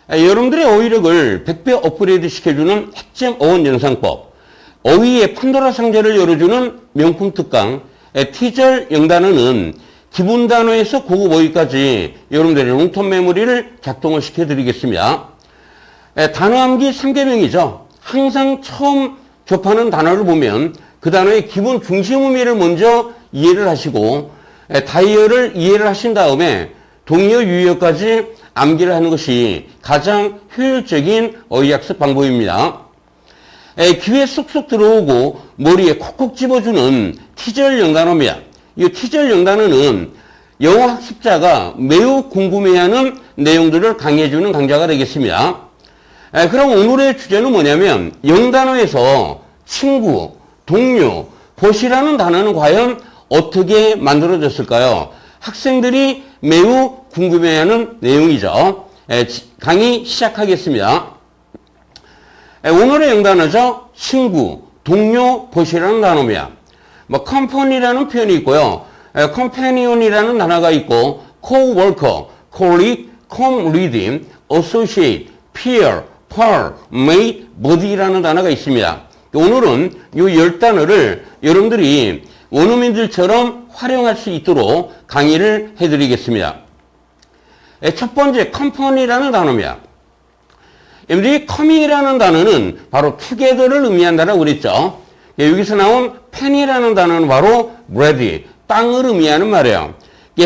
여러분들의 어휘력을 100배 업그레이드 시켜주는 핵심 어원 연상법, 어휘의 판도라 상자를 열어주는 명품 특강, 티절 영단어는 기본 단어에서 고급 어휘까지 여러분들의 롱텀 메모리를 작동을 시켜드리겠습니다. 단어 암기 3계명이죠. 항상 처음 접하는 단어를 보면 그 단어의 기본 중심 의미를 먼저 이해를 하시고 다이어를 이해를 하신 다음에 동의어 유의어까지 암기를 하는 것이 가장 효율적인 어휘학습 방법입니다. 귀에 쏙쏙 들어오고 머리에 콕콕 집어주는 티절 영단어입니다. 이 티절 영단어는 영어 학습자가 매우 궁금해하는 내용들을 강의해주는 강좌가 되겠습니다. 그럼 오늘의 주제는 뭐냐면 영단어에서 친구, 동료, 벗이라는 단어는 과연 어떻게 만들어졌을까요? 학생들이 매우 궁금해하는 내용이죠. 강의 시작하겠습니다. 오늘의 영단어죠. 친구, 동료, 벗이라는 단어입니다. company라는 표현이 있고요. companion이라는 단어가 있고 co-worker, colleague, comrade, associate, peer, par, mate, buddy라는 단어가 있습니다. 오늘은 이 10단어를 여러분들이 원어민들처럼 활용할 수 있도록 강의를 해드리겠습니다. 첫 번째, company라는 단어입니다. 여러분들이 coming이라는 단어는 바로 together를 의미한다라고 그랬죠. 여기서 나온 pen이라는 단어는 바로 bread, 빵을 의미하는 말이에요.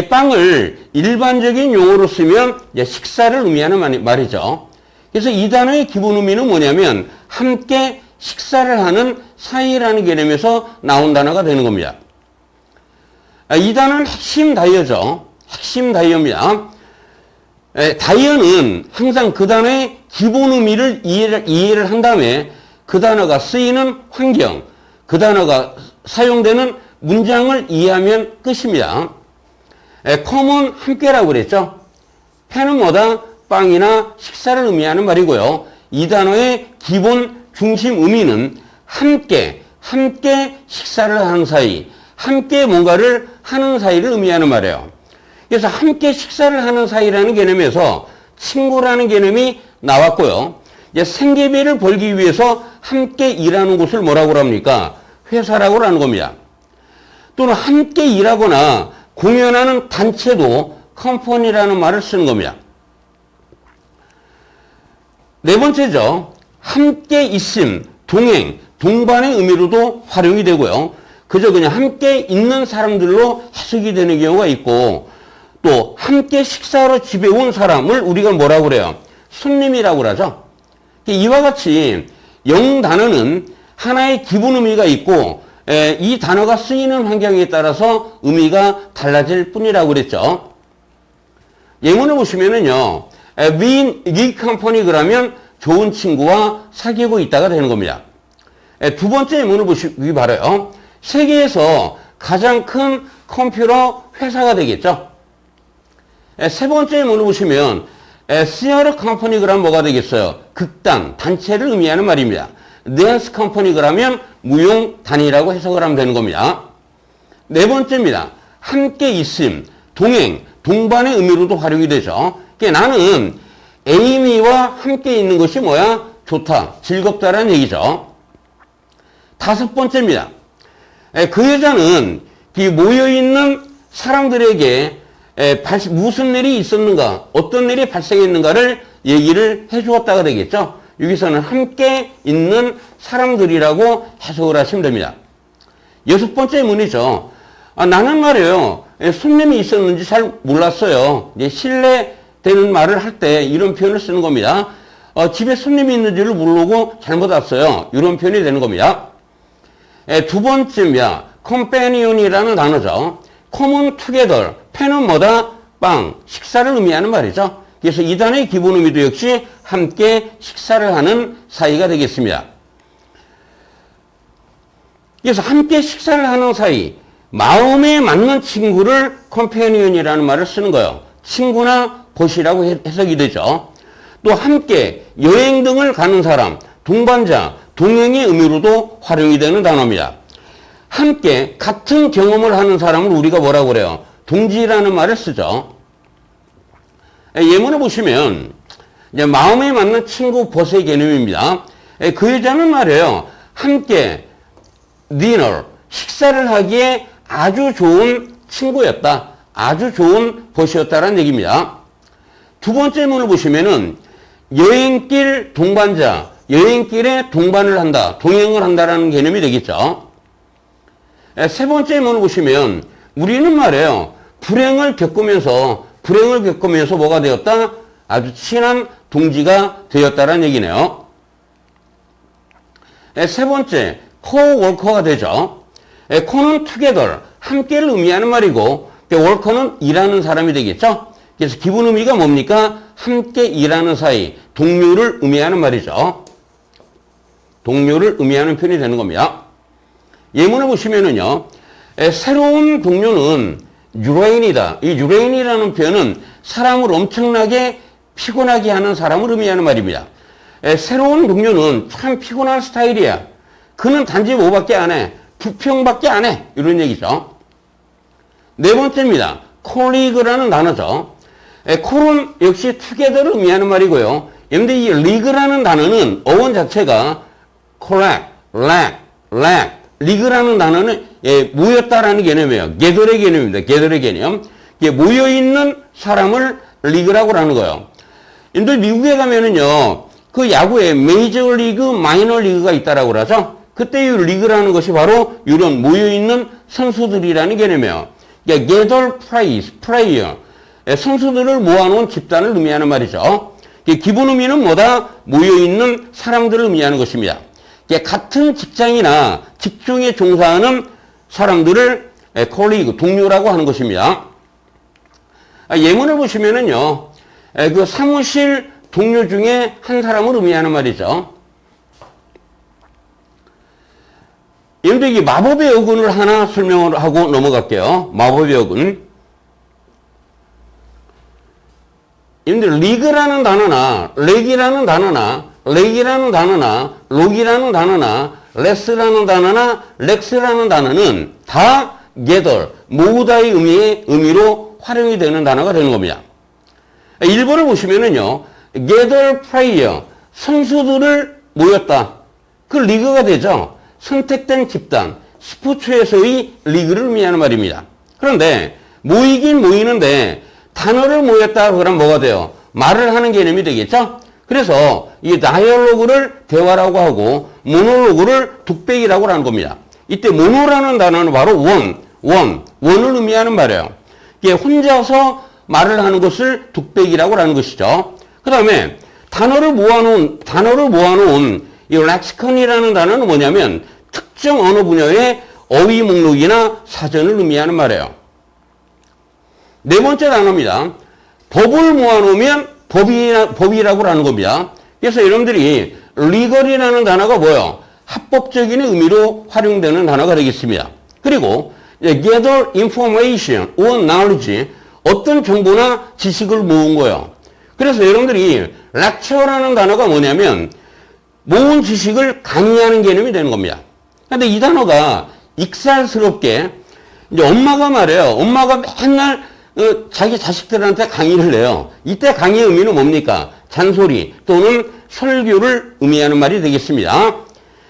빵을 일반적인 용어로 쓰면 식사를 의미하는 말이죠. 그래서 이 단어의 기본 의미는 뭐냐면 함께 식사를 하는 사이라는 개념에서 나온 단어가 되는 겁니다. 이 단어는 핵심 다이어죠. 핵심 다이어입니다. 다이어는 항상 그 단어의 기본 의미를 이해를 한 다음에 그 단어가 쓰이는 환경, 그 단어가 사용되는 문장을 이해하면 끝입니다. come은 함께라고 그랬죠. pen은 뭐다? 빵이나 식사를 의미하는 말이고요. 이 단어의 기본 중심 의미는 함께 식사를 하는 사이, 함께 뭔가를 하는 사이를 의미하는 말이에요. 그래서 함께 식사를 하는 사이라는 개념에서 친구라는 개념이 나왔고요. 이제 생계비를 벌기 위해서 함께 일하는 곳을 뭐라고 합니까? 회사라고 하는 겁니다. 또는 함께 일하거나 공연하는 단체도 컴퍼니라는 말을 쓰는 겁니다. 네 번째죠. 함께 있음, 동행, 동반의 의미로도 활용이 되고요. 그저 그냥 함께 있는 사람들로 해석이 되는 경우가 있고 또 함께 식사하러 집에 온 사람을 우리가 뭐라고 그래요? 손님이라고 그러죠. 이와 같이 영단어는 하나의 기본 의미가 있고 이 단어가 쓰이는 환경에 따라서 의미가 달라질 뿐이라고 그랬죠. 예문을 보시면은요. being good company 그러면 좋은 친구와 사귀고 있다가 되는 겁니다. 두 번째 예문을 보시기 바라요. 세계에서 가장 큰 컴퓨터 회사가 되겠죠. 세 번째 예문을 보시면 theater company 그러면 뭐가 되겠어요? 극단, 단체를 의미하는 말입니다. dance company 그러면 무용단이라고 해석을 하면 되는 겁니다. 네 번째입니다. 함께 있음, 동행, 동반의 의미로도 활용이 되죠. 그러니까 나는 에이미와 함께 있는 것이 뭐야? 좋다, 즐겁다라는 얘기죠. 다섯 번째입니다. 그 여자는 모여있는 사람들에게 무슨 일이 있었는가, 어떤 일이 발생했는가를 얘기를 해주었다가 되겠죠. 여기서는 함께 있는 사람들이라고 해석을 하시면 됩니다. 여섯 번째 문이죠. 나는 말이에요. 손님이 있었는지 잘 몰랐어요. 실례되는 말을 할 때 이런 표현을 쓰는 겁니다. 집에 손님이 있는지를 모르고 잘못 왔어요. 이런 표현이 되는 겁니다. 두 번째입니다. companion이라는 단어죠. come은 together, pen은 뭐다? 빵, 식사를 의미하는 말이죠. 그래서 이 단어의 기본 의미도 역시 함께 식사를 하는 사이가 되겠습니다. 그래서 함께 식사를 하는 사이, 마음에 맞는 친구를 companion이라는 말을 쓰는 거예요. 친구나 벗이라고 해석이 되죠. 또 함께 여행 등을 가는 사람, 동반자, 동행의 의미로도 활용이 되는 단어입니다. 함께 같은 경험을 하는 사람을 우리가 뭐라고 그래요? 동지라는 말을 쓰죠. 예문을 보시면 이제 마음에 맞는 친구 보스의 개념입니다. 그 여자는 말이에요. 함께 디너, 식사를 하기에 아주 좋은 친구였다. 아주 좋은 보스였다라는 얘기입니다. 두 번째 문을 보시면은 여행길 동반자, 여행길에 동반을 한다, 동행을 한다라는 개념이 되겠죠. 세 번째 문을 보시면 우리는 말이에요. 불행을 겪으면서 뭐가 되었다? 아주 친한 동지가 되었다라는 얘기네요. 세 번째, 코워커가 되죠. 코는 together, 함께를 의미하는 말이고, 워커는 일하는 사람이 되겠죠. 그래서 기본 의미가 뭡니까? 함께 일하는 사이, 동료를 의미하는 말이죠. 동료를 의미하는 표현이 되는 겁니다. 예문을 보시면은요, 새로운 동료는 유레인이다. 이 유레인이라는 표현은 사람을 엄청나게 피곤하게 하는 사람을 의미하는 말입니다. 새로운 동료는 참 피곤한 스타일이야. 그는 단지 뭐밖에 안 해? 부평밖에 안 해. 이런 얘기죠. 네 번째입니다. 콜리그라는 단어죠. 콜은 역시 투게더를 의미하는 말이고요. 그런데 이 리그라는 단어는 어원 자체가 콜렉, 렉, 리그라는 단어는 모였다라는 개념이에요. 게더의 개념입니다. 게더의 개념. 모여있는 사람을 리그라고 하는 거예요. 근데 미국에 가면은요, 그 야구에 메이저 리그, 마이너 리그가 있다라고 그러죠. 그때 이 리그라는 것이 바로 이런 모여있는 선수들이라는 개념이에요. gather player. 선수들을 모아놓은 집단을 의미하는 말이죠. 기본 의미는 뭐다? 모여있는 사람들을 의미하는 것입니다. 같은 직장이나 직종에 종사하는 사람들을 콜리그, 동료라고 하는 것입니다. 예문을 보시면은요, 그 사무실 동료 중에 한 사람을 의미하는 말이죠. 여러분들 이 마법의 어근을 하나 설명을 하고 넘어갈게요. 마법의 어근. 여러분들 리그라는 단어나 렉이라는 단어나 록이라는 단어나 레스라는 단어나 렉스라는 단어는 다 gather, 모으다의 의미로 활용이 되는 단어가 되는 겁니다. 1번을 보시면은요, gather player, 선수들을 모였다. 그 리그가 되죠. 선택된 집단, 스포츠에서의 리그를 의미하는 말입니다. 그런데 모이긴 모이는데 단어를 모였다 그러면 뭐가 돼요? 말을 하는 개념이 되겠죠? 그래서 이 다이얼로그를 대화라고 하고 모노로그를 독백이라고 하는 겁니다. 이때 모노라는 단어는 바로 원을 의미하는 말이에요. 이게 혼자서 말을 하는 것을 독백이라고 하는 것이죠. 그 다음에 단어를 모아놓은 이 렉시컨이라는 단어는 뭐냐면 특정 언어 분야의 어휘 목록이나 사전을 의미하는 말이에요. 네 번째 단어입니다. 법을 모아놓으면 법이라고 하는 겁니다. 그래서 여러분들이 legal이라는 단어가 뭐예요? 합법적인 의미로 활용되는 단어가 되겠습니다. 그리고 gather information or knowledge, 어떤 정보나 지식을 모은 거예요. 그래서 여러분들이 lecture라는 단어가 뭐냐면 모은 지식을 강의하는 개념이 되는 겁니다. 그런데 이 단어가 익살스럽게 이제 엄마가 말해요. 엄마가 맨날 자기 자식들한테 강의를 해요. 이때 강의의 의미는 뭡니까? 잔소리 또는 설교를 의미하는 말이 되겠습니다.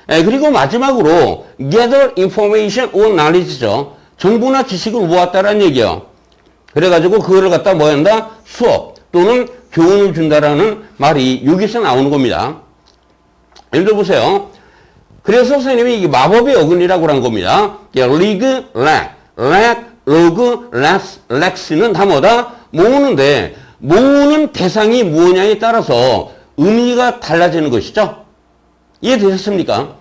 그리고 마지막으로 gather information or knowledge죠. 정보나 지식을 모았다라는 얘기예요. 그래가지고 그거를 갖다 뭐 한다? 수업 또는 교훈을 준다라는 말이 여기서 나오는 겁니다. 예를 들어 보세요. 그래서 선생님이 이게 마법의 어근이라고 한 겁니다. 리그, 로그, 렉스는 다 뭐다? 모으는데 모으는 대상이 무엇냐에 따라서 의미가 달라지는 것이죠. 이해되셨습니까?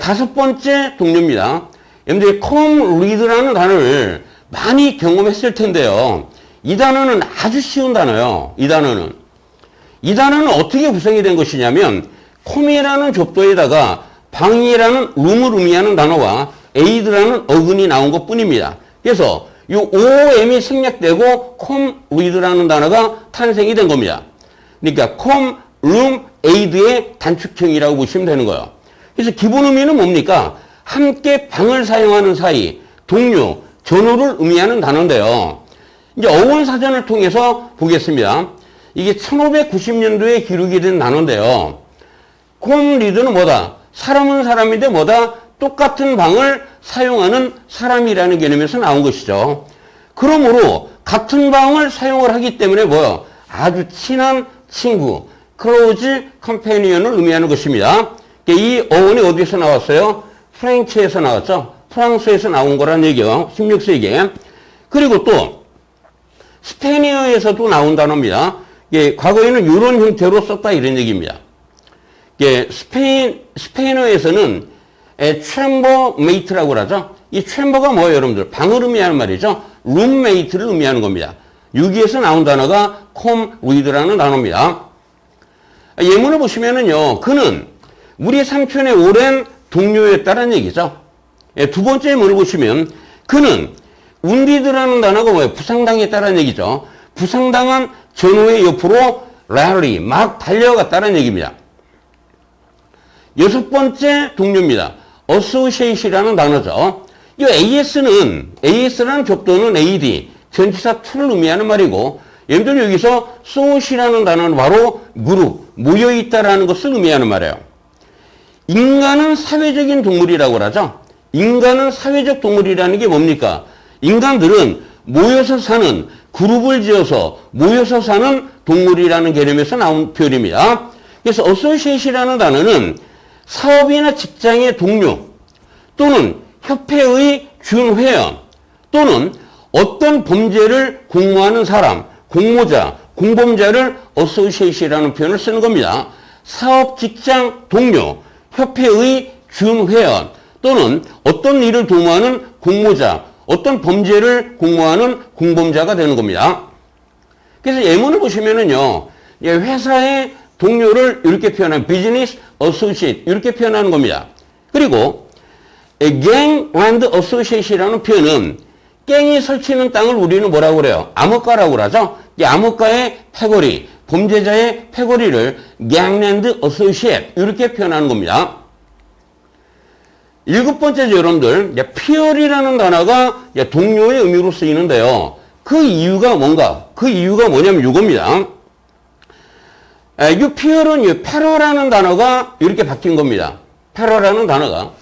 다섯 번째 동료입니다. 여러분들이 come read라는 단어를 많이 경험했을 텐데요. 이 단어는 아주 쉬운 단어예요. 이 단어는 어떻게 구성이 된 것이냐면 come이라는 접두에다가 방이라는 룸을 의미하는 단어와 aid라는 어근이 나온 것 뿐입니다. 그래서 이 OM이 생략되고 come read라는 단어가 탄생이 된 겁니다. 그러니까 come, room, aid의 단축형이라고 보시면 되는 거예요. 그래서 기본 의미는 뭡니까? 함께 방을 사용하는 사이, 동료, 전우를 의미하는 단어인데요. 이제 어원사전을 통해서 보겠습니다. 이게 1590년도에 기록이 된 단어인데요. 콤 리드는 뭐다? 사람은 사람인데 뭐다? 똑같은 방을 사용하는 사람이라는 개념에서 나온 것이죠. 그러므로 같은 방을 사용을 하기 때문에 뭐요? 아주 친한 친구, close companion을 의미하는 것입니다. 이 어원이 어디서 나왔어요? 프렌치에서 나왔죠. 프랑스에서 나온 거란 얘기예요. 16세기에. 그리고 또 스페인어에서도 나온 단어입니다. 과거에는 이런 형태로 썼다 이런 얘기입니다. 스페인어에서는 챔버메이트라고 하죠. 이 챔버가 뭐예요, 여러분들? 방을 의미하는 말이죠. 룸메이트를 의미하는 겁니다. 여기에서 나온 단어가 콤리드라는 단어입니다. 예문을 보시면은요, 그는 우리 삼촌의 오랜 동료였다는 얘기죠. 두 번째 예문을 보시면 그는 운디드라는 단어가 뭐예요? 부상당했다는 얘기죠. 부상당한 전우의 옆으로 랠리 막 달려갔다는 얘기입니다. 여섯 번째 동료입니다. associate이라는 단어죠. 이 AS라는 족도는 AD, 전치사 to를 의미하는 말이고, 여러분들 여기서 soci라는 단어는 바로 그룹, 모여있다라는 것을 의미하는 말이에요. 인간은 사회적인 동물이라고 하죠. 인간은 사회적 동물이라는 게 뭡니까? 인간들은 모여서 사는, 그룹을 지어서 모여서 사는 동물이라는 개념에서 나온 표현입니다. 그래서 associate이라는 단어는 사업이나 직장의 동료 또는 협회의 준회원 또는 어떤 범죄를 공모하는 사람, 공모자, 공범자를 associate이라는 표현을 쓰는 겁니다. 사업, 직장, 동료, 협회의 준회원 또는 어떤 일을 도모하는 공모자, 어떤 범죄를 공모하는 공범자가 되는 겁니다. 그래서 예문을 보시면은요, 회사의 동료를 이렇게 표현하는 비즈니스 어소시에이트 이렇게 표현하는 겁니다. 그리고 gang land associate이라는 표현은 갱이 설치는 땅을 우리는 뭐라고 그래요? 암흑가라고 그러죠. 이 암흑가의 패거리, 범죄자의 패거리를 gangland associate 이렇게 표현하는 겁니다. 일곱 번째죠, 여러분들. peer이라는 단어가 동료의 의미로 쓰이는데요. 그 이유가 뭔가? 그 이유가 뭐냐면 이겁니다. 이 peer은 패러라는 단어가 이렇게 바뀐 겁니다. 패러라는 단어가.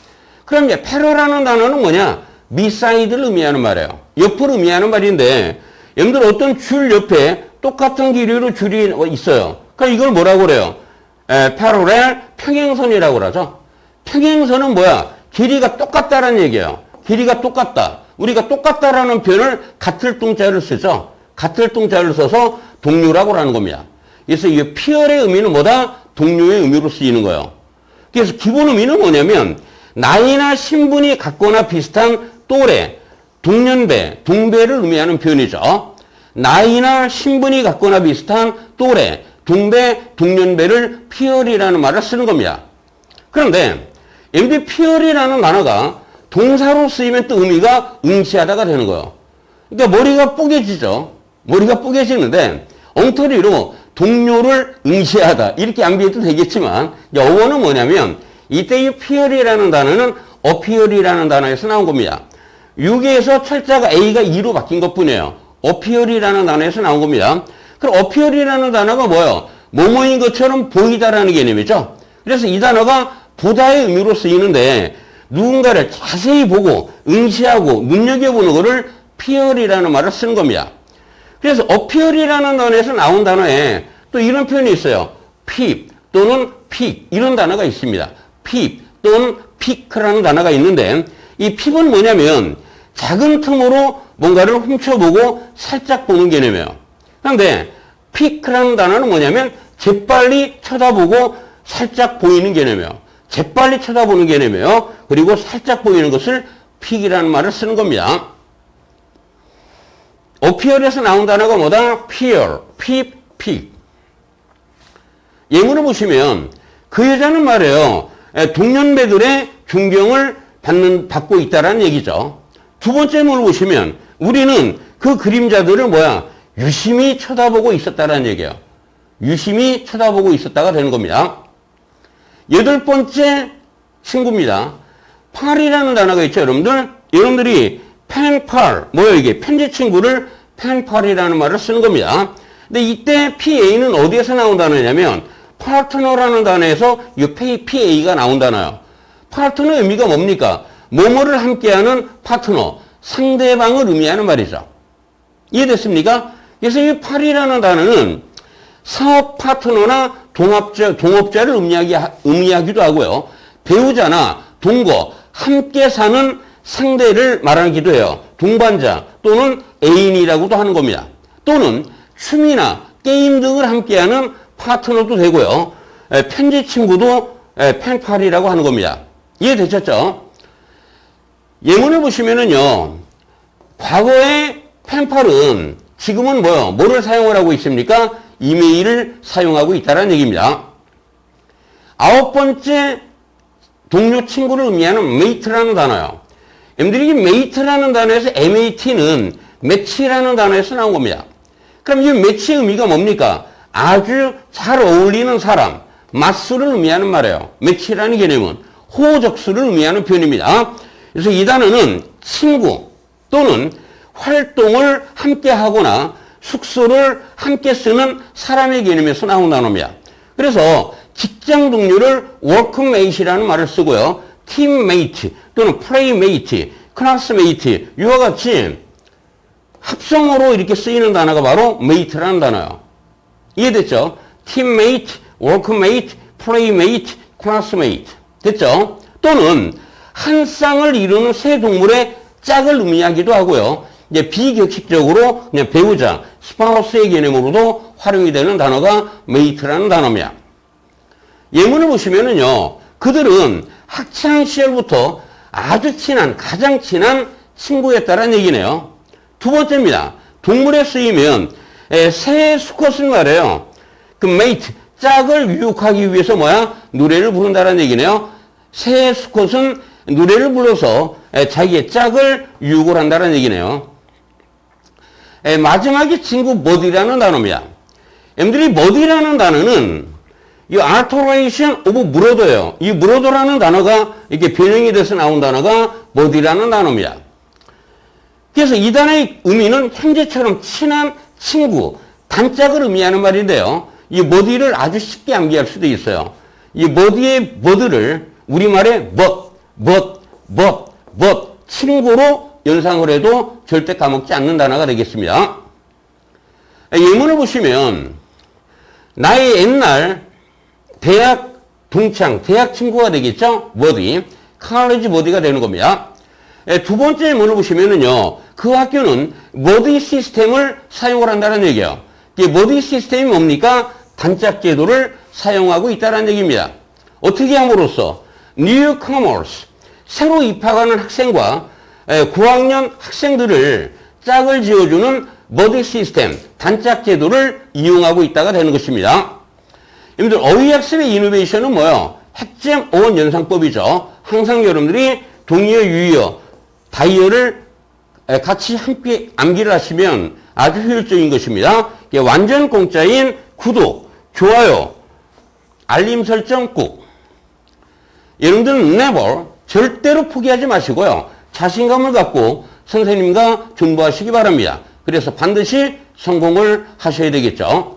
그럼 패러라는 단어는 뭐냐? beside를 의미하는 말이에요. 옆을 의미하는 말인데, 여러분들 어떤 줄 옆에 똑같은 길이로 줄이 있어요. 그럼 이걸 뭐라고 그래요? parallel 평행선이라고 그러죠. 평행선은 뭐야? 길이가 똑같다라는 얘기예요. 길이가 똑같다. 우리가 똑같다라는 표현을 같을 동자를 쓰죠. 같을 동자를 써서 동료라고 하는 겁니다. 그래서 이 peer의 의미는 뭐다? 동료의 의미로 쓰이는 거예요. 그래서 기본 의미는 뭐냐면 나이나 신분이 같거나 비슷한 또래, 동년배, 동배를 의미하는 표현이죠. 나이나 신분이 같거나 비슷한 또래, 동배, 동년배를 peer이라는 말을 쓰는 겁니다. 그런데 peer이라는 단어가 동사로 쓰이면 또 의미가 응시하다가 되는 거예요. 그러니까 머리가 뽀개지죠. 머리가 뽀개지는데 엉터리로 동료를 응시하다 이렇게 암기해도 되겠지만 어원은 뭐냐면 이때 이 peer이라는 단어는 appear이라는 단어에서 나온 겁니다. 여기에서 철자가 A가 E로 바뀐 것뿐이에요. appear이라는 단어에서 나온 겁니다. 그럼 appear이라는 단어가 뭐예요? 뭐뭐인 것처럼 보이다라는 개념이죠. 그래서 이 단어가 보다의 의미로 쓰이는데 누군가를 자세히 보고 응시하고 눈여겨보는 것을 peer이라는 말을 쓰는 겁니다. 그래서 appear이라는 단어에서 나온 단어에 또 이런 표현이 있어요. peep 또는 pick 이런 단어가 있습니다. peep 또는 pick라는 단어가 있는데 이 peep은 뭐냐면 작은 틈으로 뭔가를 훔쳐보고 살짝 보는 개념이에요. 그런데 pick라는 단어는 뭐냐면 재빨리 쳐다보고 살짝 보이는 개념이에요. 재빨리 쳐다보는 개념이에요. 그리고 살짝 보이는 것을 픽이라는 말을 쓰는 겁니다. appear에서 나온 단어가 뭐다? peer, peep, pick. 예문을 보시면 그 여자는 말이에요. 동년배들의 존경을 받고 있다라는 얘기죠. 두 번째 예문을 보시면 우리는 그 그림자들을 유심히 쳐다보고 있었다라는 얘기예요. 유심히 쳐다보고 있었다가 되는 겁니다. 여덟 번째 친구입니다. 팔이라는 단어가 있죠, 여러분들. 여러분들이 펜팔, 뭐예요, 이게? 편지 친구를 펜팔이라는 말을 쓰는 겁니다. 근데 이때 PA는 어디에서 나온 단어냐면 파트너라는 단어에서 이 PA가 나온 단어예요. 파트너의 의미가 뭡니까? 뭐뭐를 함께하는 파트너, 상대방을 의미하는 말이죠. 이해됐습니까? 그래서 이 팔이라는 단어는 사업 파트너나 동업자를 의미하기도 하고요. 배우자나 동거, 함께 사는 상대를 말하기도 해요. 동반자 또는 애인이라고도 하는 겁니다. 또는 취미나 게임 등을 함께하는 파트너도 되고요. 편지 친구도 펜팔이라고 하는 겁니다. 이해되셨죠? 예문을 보시면은요. 과거의 펜팔은 지금은 뭐를 사용을 하고 있습니까? 이메일을 사용하고 있다는 얘기입니다. 9번째 동료 친구를 의미하는 mate라는 단어요. 여러분들이 이 mate라는 단어에서 mat는 매치라는 단어에서 나온 겁니다. 그럼 이 매치의 의미가 뭡니까? 아주 잘 어울리는 사람, 맞수를 의미하는 말이에요. 매치라는 개념은 호적수를 의미하는 표현입니다. 그래서 이 단어는 친구 또는 활동을 함께 하거나 숙소를 함께 쓰는 사람의 개념에서 나온 단어입니다. 그래서 직장 동료를 workmate이라는 말을 쓰고요. teammate 또는 playmate, classmate 이와 같이 합성어로 이렇게 쓰이는 단어가 바로 mate라는 단어예요. 이해됐죠? teammate, workmate, playmate, classmate 됐죠? 또는 한 쌍을 이루는 새 동물의 짝을 의미하기도 하고요. 이제 비격식적으로 그냥 배우자, 스파우스의 개념으로도 활용이 되는 단어가 mate라는 단어입니다. 예문을 보시면은요, 그들은 학창 시절부터 아주 친한, 가장 친한 친구였다는 얘기네요. 두 번째입니다. 동물에 쓰이면 새 수컷은 말이에요. 그 mate, 짝을 유혹하기 위해서 노래를 부른다는 얘기네요. 새 수컷은 노래를 불러서 자기의 짝을 유혹을 한다는 얘기네요. 마지막에 친구 버디라는 단어입니다. 여러분들이 버디라는 단어는 이 alteration of brother예요. 이 brother라는 단어가 이렇게 변형이 돼서 나온 단어가 버디라는 단어입니다. 그래서 이 단어의 의미는 형제처럼 친한 친구, 단짝을 의미하는 말인데요. 이 버디를 아주 쉽게 암기할 수도 있어요. 이 버디의 버드를 우리말에 친구로 연상을 해도 절대 까먹지 않는 단어가 되겠습니다. 예문을 보시면 나의 옛날 대학 동창, 대학 친구가 되겠죠? 버디, college 버디가 되는 겁니다. 두 번째 예문을 보시면은요, 그 학교는 버디 시스템을 사용을 한다는 얘기예요. 이 버디 시스템이 뭡니까? 단짝 제도를 사용하고 있다는 얘기입니다. 어떻게 함으로써 newcomers, 새로 입학하는 학생과 9학년 학생들을 짝을 지어주는 버디 시스템, 단짝 제도를 이용하고 있다가 되는 것입니다. 여러분들 어휘학습의 이노베이션은 뭐예요? 핵점 어원 연상법이죠. 항상 여러분들이 동의어, 유의어, 다이어를 같이 함께 암기를 하시면 아주 효율적인 것입니다. 완전 공짜인 구독, 좋아요, 알림 설정 꾹. 여러분들은 never, 절대로 포기하지 마시고요. 자신감을 갖고 선생님과 존버하시기 바랍니다. 그래서 반드시 성공을 하셔야 되겠죠.